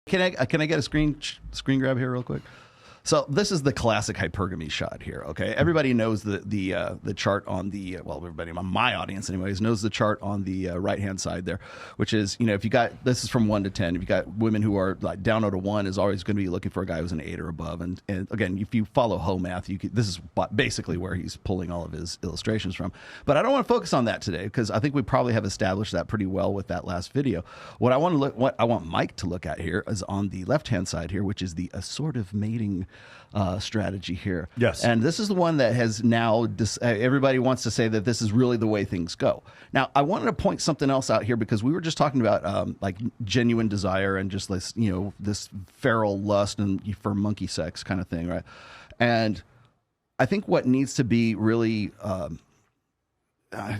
Can I get a screen grab here real quick? So this is the classic hypergamy shot here. Okay, everybody knows the chart on the everybody in my audience anyways knows the chart on the right hand side there, which is if you got this is from 1 to 10. If you got women who are like down to 1 is always going to be looking for a guy who's an 8 or above. And again, if you follow Ho math, this is basically where he's pulling all of his illustrations from. But I don't want to focus on that today because I think we probably have established that pretty well with that last video. What I want Mike to look at here is on the left hand side here, which is the assortative mating strategy here. Yes. And this is the one that has now, everybody wants to say that this is really the way things go. Now, I wanted to point something else out here because we were just talking about like genuine desire and just this, this feral lust and for monkey sex kind of thing, right? And I think what needs to be really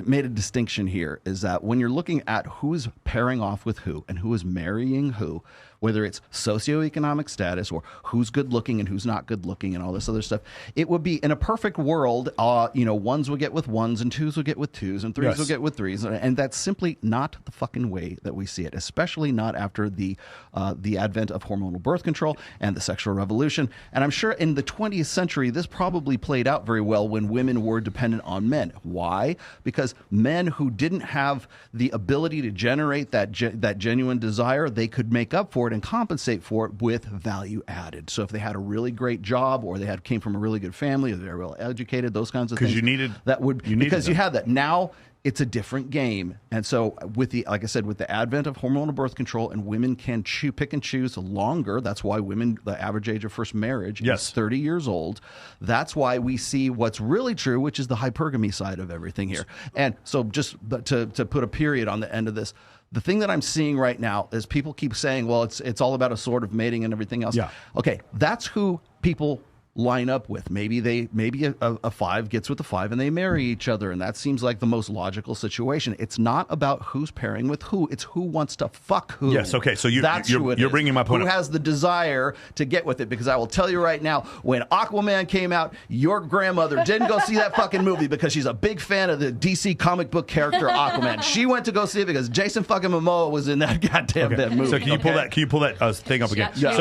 made a distinction here is that when you're looking at who's pairing off with who and who is marrying who, whether it's socioeconomic status or who's good looking and who's not good looking and all this other stuff, it would be in a perfect world, ones would get with ones and twos would get with twos and threes will get with threes. And that's simply not the fucking way that we see it, especially not after the advent of hormonal birth control and the sexual revolution. And I'm sure in the 20th century, this probably played out very well when women were dependent on men. Why? Because men who didn't have the ability to generate that genuine desire, they could make up for it and compensate for it with value added. So if they had a really great job or they came from a really good family or they were well educated, those kinds of things. Because you had that. Now it's a different game. And so like I said, with the advent of hormonal birth control and women can pick and choose longer, that's why the average age of first marriage is 30 years old. That's why we see what's really true, which is the hypergamy side of everything here. And so just to put a period on the end of this, the thing that I'm seeing right now is people keep saying, well, it's all about assortative mating and everything else. Yeah. Okay, that's who people line up with. Maybe a 5 gets with a 5 and they marry each other, and that seems like the most logical situation. It's not about who's pairing with who, it's who wants to fuck who. Yes, okay, so you're bringing my point up. Who has the desire to get with it, because I will tell you right now, when Aquaman came out, your grandmother didn't go see that fucking movie because she's a big fan of the DC comic book character Aquaman. She went to go see it because Jason fucking Momoa was in that goddamn movie. So can you pull that thing up again? Yeah.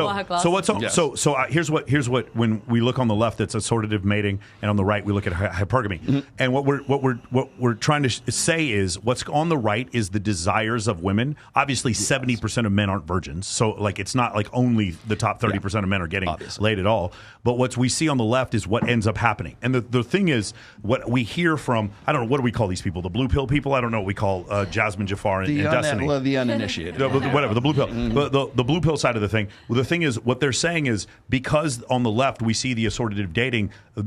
Here's what when we look on the left, it's assortative mating, and on the right we look at hypergamy. Mm-hmm. And what we're trying to say is what's on the right is the desires of women. Obviously, 70% of men aren't virgins, so like it's not like only the top 30% of men are getting laid at all. But what we see on the left is what ends up happening. And the thing is, what we hear from, I don't know, what do we call these people? The blue pill people? I don't know what we call Jasmine Jafar and Destiny. The uninitiated. Whatever, the blue pill. Mm-hmm. The blue pill side of the thing. Well, the thing is, what they're saying is because on the left we see the assortative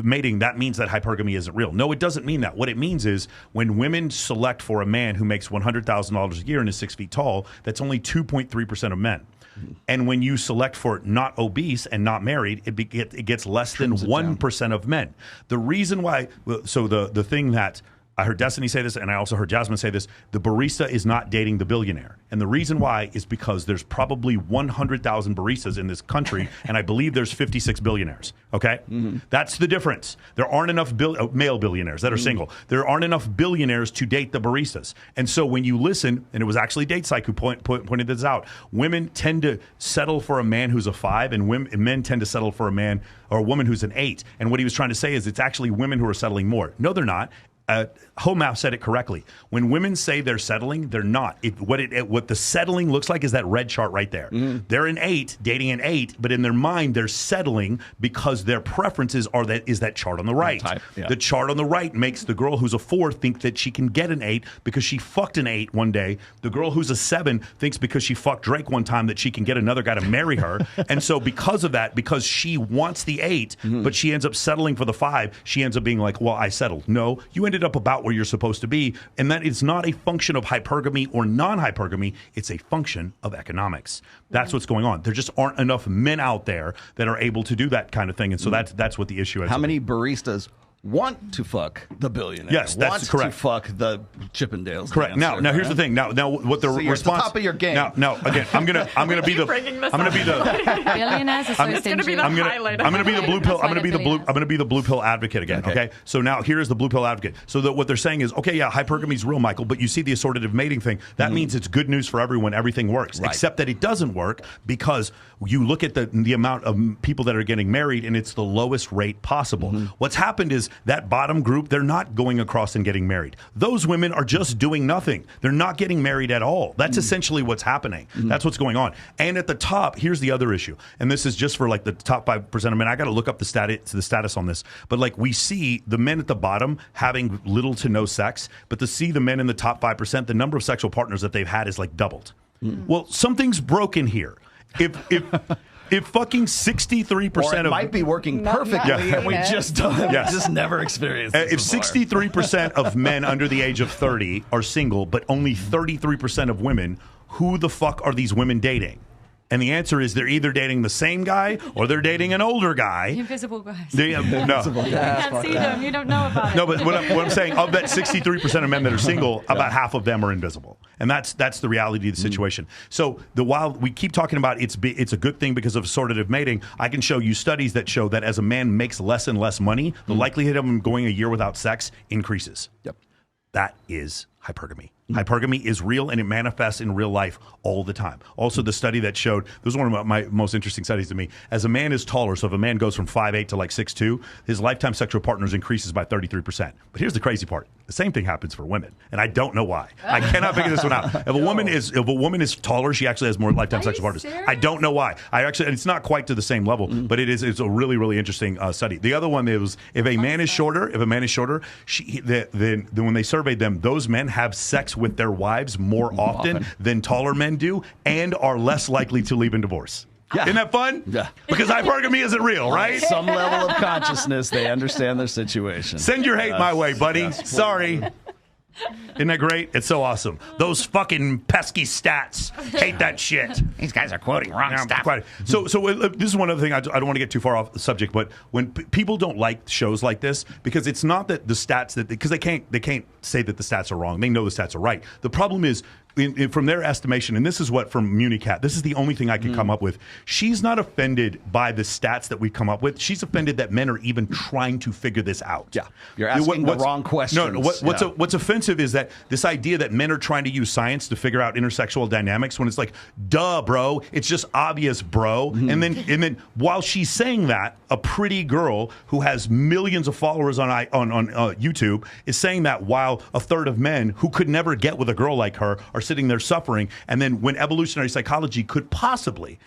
mating, that means that hypergamy isn't real. No, it doesn't mean that. What it means is when women select for a man who makes $100,000 a year and is 6 feet tall, that's only 2.3% of men. And when you select for not obese and not married, it gets less than 1% of men. The reason why, so the thing that I heard Destiny say this, and I also heard Jasmine say this, the barista is not dating the billionaire. And the reason why is because there's probably 100,000 baristas in this country, and I believe there's 56 billionaires, okay? Mm-hmm. That's the difference. There aren't enough male billionaires that are single. There aren't enough billionaires to date the baristas. And so when you listen, and it was actually Date Psych who pointed this out, women tend to settle for a man who's a 5, and men tend to settle for a man or a woman who's an 8. And what he was trying to say is it's actually women who are settling more. No, they're not. Homau said it correctly. When women say they're settling, they're not. What the settling looks like is that red chart right there. Mm-hmm. They're an 8, dating an 8, but in their mind they're settling because their preferences is that chart on the right. The chart on the right makes the girl who's a 4 think that she can get an 8 because she fucked an 8 one day. The girl who's a 7 thinks because she fucked Drake one time that she can get another guy to marry her. And so because of that, because she wants the 8, but she ends up settling for the 5, she ends up being like, well, I settled. No, you ended up about where you're supposed to be, and that is not a function of hypergamy or non-hypergamy. It's a function of economics. That's what's going on. There just aren't enough men out there that are able to do that kind of thing, and so that's what the issue is. How many baristas want to fuck the billionaire. Yes, that's want correct. To fuck the Chippendales. Correct. dancer, Now here's the thing. Now what the So you're at the response? top of your game. Now again, I'm gonna be the Billionaires are so It's gonna be the highlight. I'm gonna be the blue pill. I'm gonna be the blue pill advocate again. Okay. Okay. So now here is the blue pill advocate. So that what they're saying is, okay, yeah, hypergamy is real, Michael, but you see the assortative mating thing. That means it's good news for everyone. Everything works, Right. except that it doesn't work because you look at the amount of people that are getting married, and it's the lowest rate possible. What's happened is that bottom group, they're not going across and getting married. Those women are just doing nothing. They're not getting married at all. That's essentially what's happening. That's what's going on. And at the top, here's the other issue. And this is just for like the top 5% of men. I got to look up the status on this. But like we see the men at the bottom having little to no sex, but to see the men in the top 5%, the number of sexual partners that they've had is like doubled. Well, something's broken here. If fucking 63% of might be working perfectly, and we just just never experienced it. if 63% of men under the age of 30 are single, but only 33% of women, who the fuck are these women dating? And the answer is they're either dating the same guy or they're dating an older guy. Invisible guys. No. You can't see them. You don't know about it. No, but what I'm saying, of that 63% of men that are single, about half of them are invisible, and that's the reality of the situation. So while we keep talking about it's a good thing because of assortative mating, I can show you studies that show that as a man makes less and less money, the likelihood of him going a year without sex increases. Yep. That is hypergamy. Hypergamy is real, and it manifests in real life all the time. Also, the study that showed, this was one of my most interesting studies to me, as a man is taller, so if a man goes from 5'8" to like 6'2", his lifetime sexual partners increases by 33%. But here's the crazy part. The same thing happens for women, and I don't know why. I cannot figure this one out. If a woman is taller, she actually has more lifetime sexual partners. Serious? I don't know why. And it's not quite to the same level, but it's a really, really interesting study. The other one is if a man is shorter, then when they surveyed them, those men have sex with their wives more often than taller men do, and are less likely to leave in divorce. Yeah. Isn't that fun? Yeah. Because hypergamy isn't real, right? Some level of consciousness, they understand their situation. Send your hate my way, buddy. Sorry. Isn't that great? It's so awesome. Those fucking pesky stats. Hate that shit. These guys are quoting wrong stuff. So this is one other thing. I don't want to get too far off the subject, but when people don't like shows like this, because it's not that the stats because they can't say that the stats are wrong. They know the stats are right. The problem is, from their estimation, and this is what from Municat, this is the only thing I can come up with. She's not offended by the stats that we come up with. She's offended that men are even trying to figure this out. Yeah, you're asking the wrong questions. No, what's offensive is that this idea that men are trying to use science to figure out intersexual dynamics, when it's like, duh, bro, it's just obvious, bro. And then while she's saying that, a pretty girl who has millions of followers on YouTube is saying that, while a third of men who could never get with a girl like her are sitting there suffering. And then when evolutionary psychology could possibly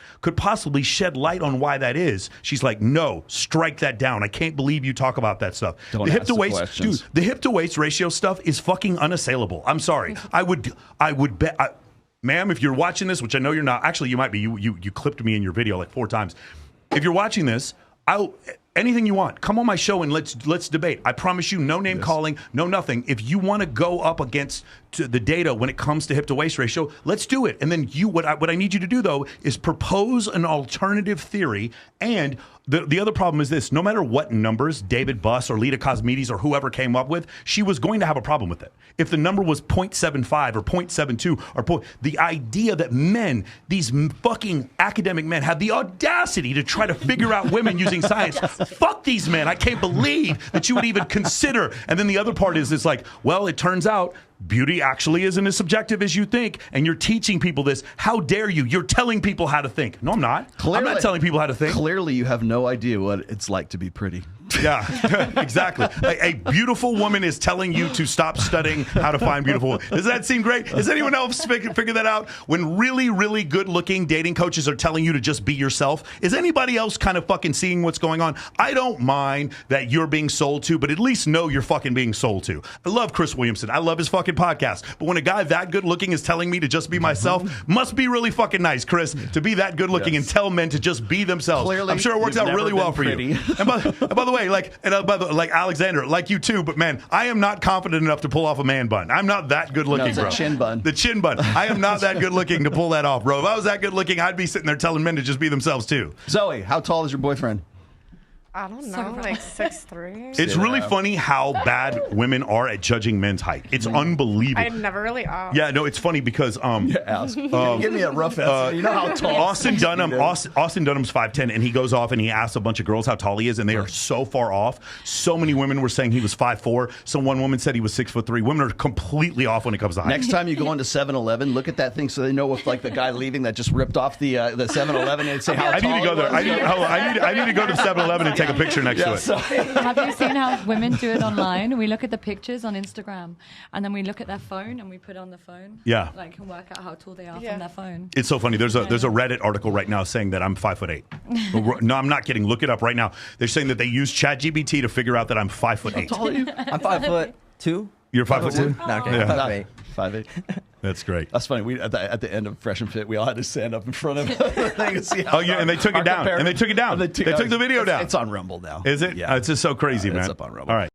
shed light on why that is, she's like, no, strike that down. I can't believe you talk about that stuff. Don't the hip ask to the waist, questions. dude, the hip to waist ratio stuff is fucking unassailable. I'm sorry. I would bet, ma'am, if you're watching this, which I know you're not, actually you might be, you clipped me in your video like 4 times. If you're watching this, anything you want, come on my show and let's debate. I promise you, no name calling, no nothing. If you want to go up against the data when it comes to hip to waist ratio, let's do it. And then what I need you to do though is propose an alternative theory. And the other problem is this: no matter what numbers David Buss or Lita Cosmides or whoever came up with, she was going to have a problem with it. If the number was 0.75 or 0.72 or the idea that men, these fucking academic men, have the audacity to try to figure out women using science. Fuck these men. I can't believe that you would even consider. And then the other part is it's like, well, it turns out beauty actually isn't as subjective as you think, and you're teaching people this. How dare you? You're telling people how to think. No, I'm not. I'm not telling people how to think. Clearly, you have no idea what it's like to be pretty. Yeah, exactly. A beautiful woman is telling you to stop studying how to find beautiful women. Does that seem great? Does anyone else figure that out? When really, really good-looking dating coaches are telling you to just be yourself, is anybody else kind of fucking seeing what's going on? I don't mind that you're being sold to, but at least know you're fucking being sold to. I love Chris Williamson. I love his fucking podcast. But when a guy that good-looking is telling me to just be myself, must be really fucking nice, Chris, to be that good-looking and tell men to just be themselves. Clearly, I'm sure it works out really well for you. And by the way, like Alexander, like you too, but man, I am not confident enough to pull off a man bun. I'm not that good looking, it's bro. a chin bun. The chin bun. I am not that good looking to pull that off, bro. If I was that good looking, I'd be sitting there telling men to just be themselves too. Zoe, how tall is your boyfriend? I don't know, like 6'3". It's really funny how bad women are at judging men's height. It's unbelievable. I never really asked. Yeah, no, it's funny because Ask. Give me a rough estimate. You know how tall Austin Dunham's 5'10", and he goes off and he asks a bunch of girls how tall he is, and they are so far off. So many women were saying he was 5'4". One woman said he was 6'3". Women are completely off when it comes to height. Next time you go into 7-Eleven, look at that thing so they know if like the guy leaving that just ripped off the 7-Eleven and say how I tall need to go it there. was. I need to go to 7-Eleven and take a picture next to it. So, Have you seen how women do it online? We look at the pictures on Instagram, and then we look at their phone, and we put on the phone. Yeah. Like, can work out how tall they are from their phone. It's so funny. There's a Reddit article right now saying that I'm 5'8". No, I'm not kidding. Look it up right now. They're saying that they use ChatGPT to figure out that I'm 5'8". how tall are you? I'm 5'2". You're 5'2". No, okay. Yeah. 5'8". 5'8". That's great. That's funny. We at the end of Fresh and Fit, we all had to stand up in front of the thing and see how. Oh yeah, and they took it down. And they took it down. They took the video down. It's on Rumble now. Is it? Yeah. It's just so crazy, man. It's up on Rumble. All right.